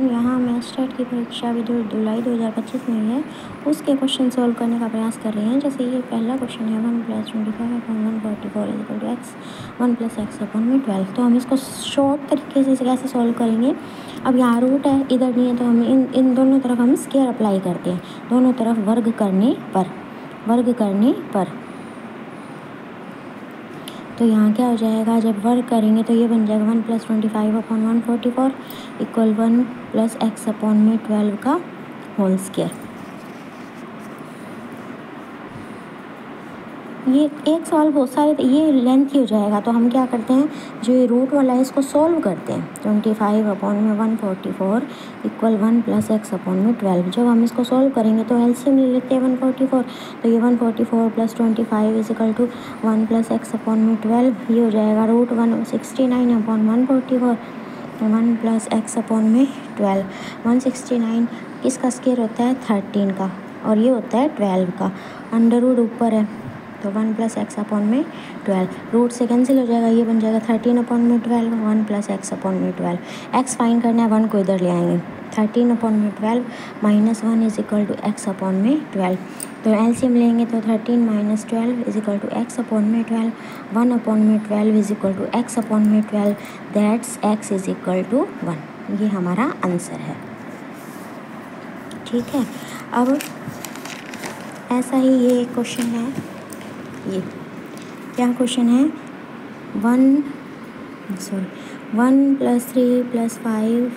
यहाँ मैं स्टेट की परीक्षा भी जुलाई 2025 में है, उसके क्वेश्चन सॉल्व करने का प्रयास कर रहे हैं। जैसे ये पहला क्वेश्चन है 1+25/144 = x 1+x/12। तो हम इसको शॉर्ट तरीके से कैसे सॉल्व करेंगे। अब यहाँ रूट है, इधर नहीं है, तो हम इन दोनों तरफ हम स्क्वायर अप्लाई करते हैं, दोनों तरफ वर्ग करने पर। तो यहाँ क्या हो जाएगा, जब वर्ग करेंगे तो ये बन जाएगा 1+25/144 = 1+x/12 का होल स्क्वायर। ये एक सवाल बहुत सारे, ये लेंथी हो जाएगा, तो हम क्या करते हैं, जो ये रूट वाला है इसको सॉल्व करते हैं। 25/144 = 1+x/12। जब हम इसको सॉल्व करेंगे तो एलसीएम ले लेते हैं 144, तो ये 144 + 25 = 1+x/12। ये हो जाएगा √169/144 1+x/12। 169 किसका स्क्वायर होता है, 13 का, और ये होता है 12 का। अंडर रूट ऊपर है तो 1+x/12, रूट से कैंसिल हो जाएगा, ये बन जाएगा 13/12 1+x/12। x फाइंड करना है, 1 को इधर ले आएंगे, 13/12 - 1 = x/12। तो एलसीएम लेंगे तो 13 - 12 = x/12, 1/12 = x/12, दैट्स x = 1। ये हमारा आंसर है। ठीक है, अब ऐसा ही ये क्वेश्चन है, ये क्या क्वेश्चन है, 1 + 3 + 5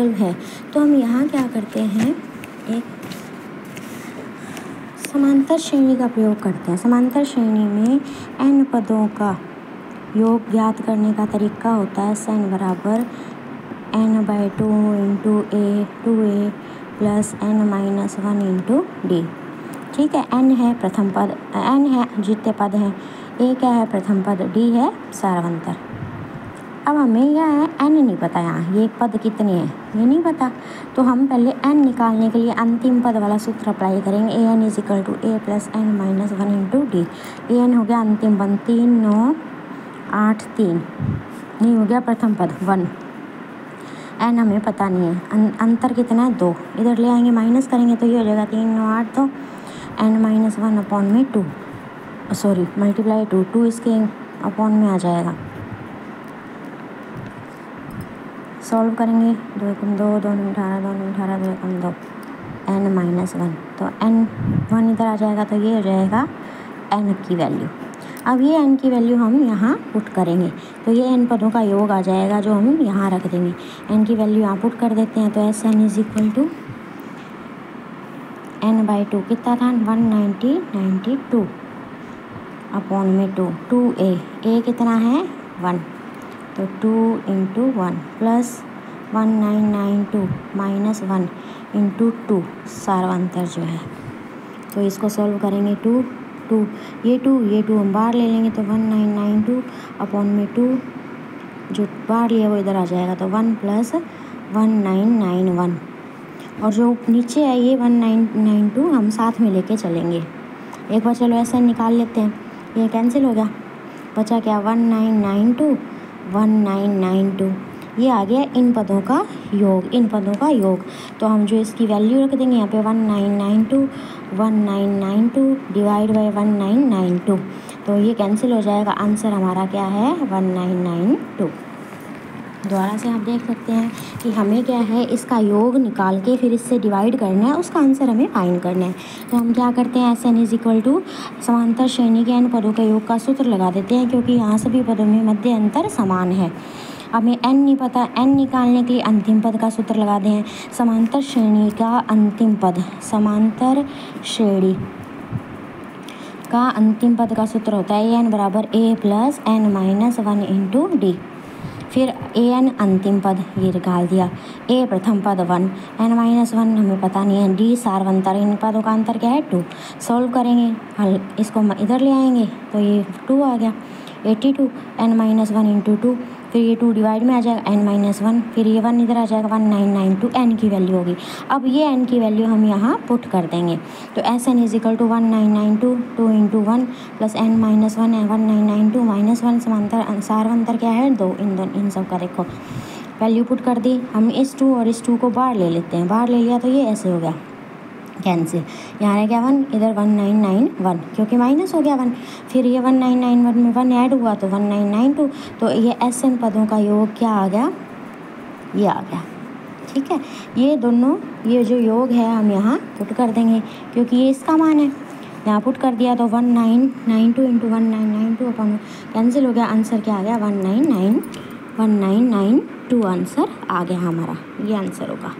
= है। तो हम यहाँ क्या करते हैं, एक समांतर श्रेणी का प्रयोग करते हैं। समांतर श्रेणी में n पदों का योग ज्ञात करने का तरीका होता है n = n/2 × a 2a + n - 1 × d। ठीक है, n है प्रथम पद, n है द्वितीय पद है, a क्या है, प्रथम पद, d है सारवंतर। अब हमें यह है n नहीं पता, यहाँ ये पद कितने हैं ये नहीं पता, तो हम पहले n निकालने के लिए अंतिम पद वाला सूत्र अप्लाई करेंगे। an = a + n - 1 × d। an हो गया अंतिम पद, 3 9 8 3, नहीं हो गया प्रथम पद 1। n हमें पता नहीं है, अंतर कितना है 2, इधर ले आएंगे माइनस करेंगे तो ये हो जाएगा 3 9 8 2 n - 1/2, सॉरी मल्टीप्लाई 2 इसके अपॉन में आ जाएगा। सॉल्व करेंगे, 2 × 2 2 × 18 2 × 18 2 × 2 n - 1, तो n 1 इधर आ जाएगा, तो ये हो जाएगा n की वैल्यू। अब ये n की वैल्यू हम यहाँ पुट करेंगे, तो ये n पदों का योग आ जाएगा जो हम यहाँ रख देंगे। n की वैल्यू यहाँ पुट कर देते हैं, तो Sn = n/2 कितना था, 192 अपॉन में 2 2a, a कितना है 1, तो 2 × 1 + 1992 - 1 × 2 सारवंतर जो है, तो इसको सॉल्व करेंगे। 2 ये 2 हम बाहर ले लेंगे, तो 1992 अपॉन में 2, जो बाहर लिया वो इधर आ जाएगा, तो 1 + 1991, और जो नीचे है ये 1992 हम साथ में लेके चलेंगे। एक बार चलो ऐसे निकाल लेते हैं, ये कैंसिल हो गया, बचा क्या 1992 ये आ गया इन पदों का योग, तो हम जो इसकी वैल्यू रख देंगे यहाँ पे 1992 डिवाइड बाय 1992, तो ये कैंसिल हो जाएगा। आंसर हमारा क्या है 1992। दोबारा से आप देख सकते हैं कि हमें क्या है, इसका योग निकाल के फिर इससे डिवाइड करना है, उसका आंसर हमें फाइंड करना है। तो हम क्या करते हैं, Sn = समांतर श्रेणी के n पदों के योग का सूत्र लगा देते हैं, क्योंकि यहाँ सभी पदों में मध्य अंतर समान है। हमें n नहीं पता, n निकालने के लिए अंतिम पद का सूत्र लगा दें। समांतर श्रेणी का अंतिम पद, समांतर श्रेणी का अंतिम पद का सूत्र होता है an = a + n - 1 × d। फिर an अंतिम पद ये निकाल दिया, a प्रथम पद 1, n - 1 हमें पता नहीं है, d सारवंतर, इन पदों का अंतर क्या है 2। सॉल्व करेंगे, हल इसको इधर ले आएंगे तो ये 2 आ गया, 82 n - 1 × 2, फिर ये 2 डिवाइड में आ जाएगा n - 1, फिर ये 1 इधर आ जाएगा, 1992 n की वैल्यू होगी। अब ये n की वैल्यू हम यहाँ पुट कर देंगे, तो Sn = 1992 2 × 1 + n - 1 1992 - 1, समांतर सारवंतर क्या है 2, इन सब का देखो वैल्यू पुट कर दी, हम इस 2 और इस 2 को बाहर ले लेते हैं, बाहर ले लिया तो ये ऐसे हो गया कैंसिल, यहाँ रह गया 1, इधर 1991 क्योंकि माइनस हो गया 1, फिर ये 1991 में 1 ऐड हुआ तो 1992, तो ये SN पदों का योग क्या आ गया, ये आ गया। ठीक है, ये दोनों ये जो योग है हम यहाँ पुट कर देंगे क्योंकि ये इसका मान है, यहाँ पुट कर दिया तो 1992 इंटू 1992 अपन कैंसिल हो गया, आंसर क्या आ गया 1992 आंसर आ गया हमारा, ये आंसर होगा।